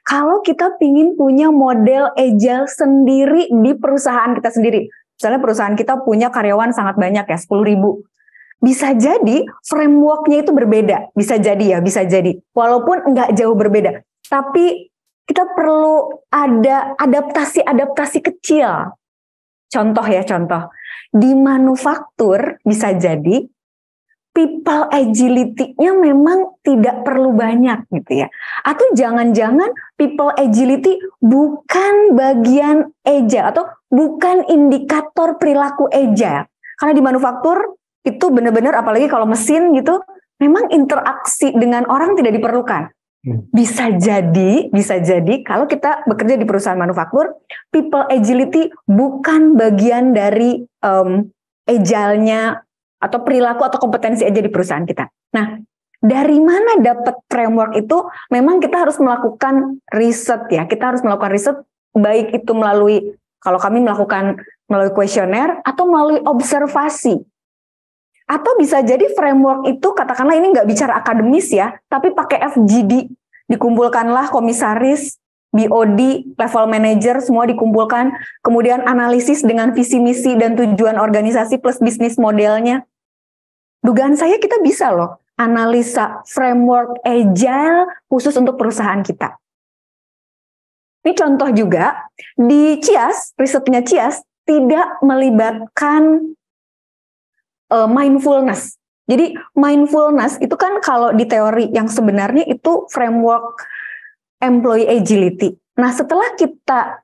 kalau kita pingin punya model agile sendiri di perusahaan kita sendiri. Misalnya perusahaan kita punya karyawan sangat banyak ya, 10.000. Bisa jadi frameworknya itu berbeda. Bisa jadi. Walaupun nggak jauh berbeda. Tapi kita perlu ada adaptasi kecil. Contoh. Di manufaktur bisa jadi people agility-nya memang tidak perlu banyak gitu ya. Atau jangan-jangan people agility bukan bagian agile atau bukan indikator perilaku agile. Karena di manufaktur itu benar-benar apalagi kalau mesin gitu, memang interaksi dengan orang tidak diperlukan. Bisa jadi kalau kita bekerja di perusahaan manufaktur, people agility bukan bagian dari agile-nya atau perilaku atau kompetensi aja di perusahaan kita. Nah, dari mana dapat framework itu? Memang kita harus melakukan riset ya. Kita harus melakukan riset baik itu melalui, kalau kami melakukan melalui kuesioner atau melalui observasi. Atau bisa jadi framework itu katakanlah ini nggak bicara akademis ya, tapi pakai FGD. Dikumpulkanlah komisaris, BOD, level manager, semua dikumpulkan. Kemudian analisis dengan visi misi dan tujuan organisasi plus bisnis modelnya. Dugaan saya kita bisa loh analisa framework agile khusus untuk perusahaan kita. Ini contoh juga, di CIAS, risetnya CIAS tidak melibatkan mindfulness. Jadi mindfulness itu kan kalau di teori yang sebenarnya itu framework employee agility. Nah setelah kita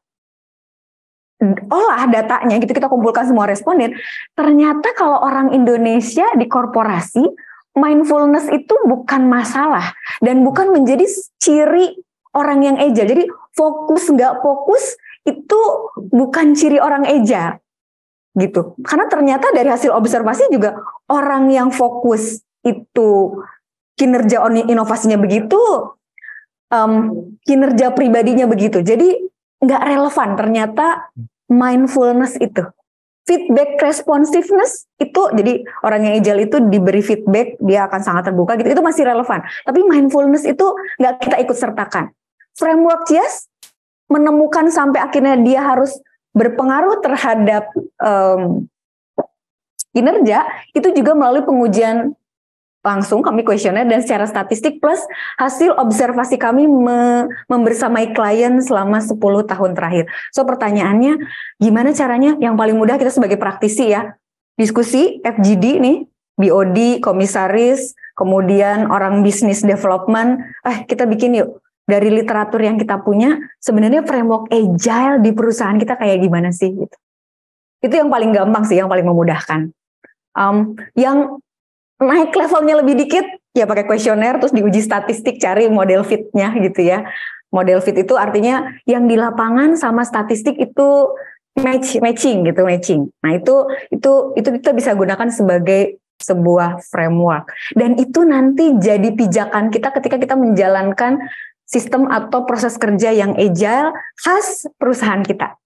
olah datanya gitu, kita kumpulkan semua responden, ternyata kalau orang Indonesia di korporasi, mindfulness itu bukan masalah dan bukan menjadi ciri orang yang agile. Jadi fokus nggak fokus itu bukan ciri orang agile gitu. Karena ternyata dari hasil observasi juga orang yang fokus itu kinerja inovasinya begitu, kinerja pribadinya begitu. Jadi nggak relevan ternyata mindfulness itu. Feedback responsiveness itu, jadi orang yang agile itu diberi feedback, dia akan sangat terbuka gitu, itu masih relevan. Tapi mindfulness itu nggak kita ikut sertakan. Framework CIAS menemukan sampai akhirnya dia harus berpengaruh terhadap kinerja, itu juga melalui pengujian langsung kami kuesioner dan secara statistik plus hasil observasi kami membersamai klien selama 10 tahun terakhir. So pertanyaannya gimana caranya? Yang paling mudah kita sebagai praktisi ya, diskusi FGD nih, BOD, komisaris, kemudian orang bisnis development, kita bikin yuk dari literatur yang kita punya sebenarnya framework agile di perusahaan kita kayak gimana sih gitu. Itu yang paling gampang sih, yang paling memudahkan. Yang naik levelnya lebih dikit, ya pakai kuesioner, terus diuji statistik, cari model fit-nya gitu ya. Model fit itu artinya yang di lapangan sama statistik itu matching. Nah itu kita bisa gunakan sebagai sebuah framework. Dan itu nanti jadi pijakan kita ketika kita menjalankan sistem atau proses kerja yang agile khas perusahaan kita.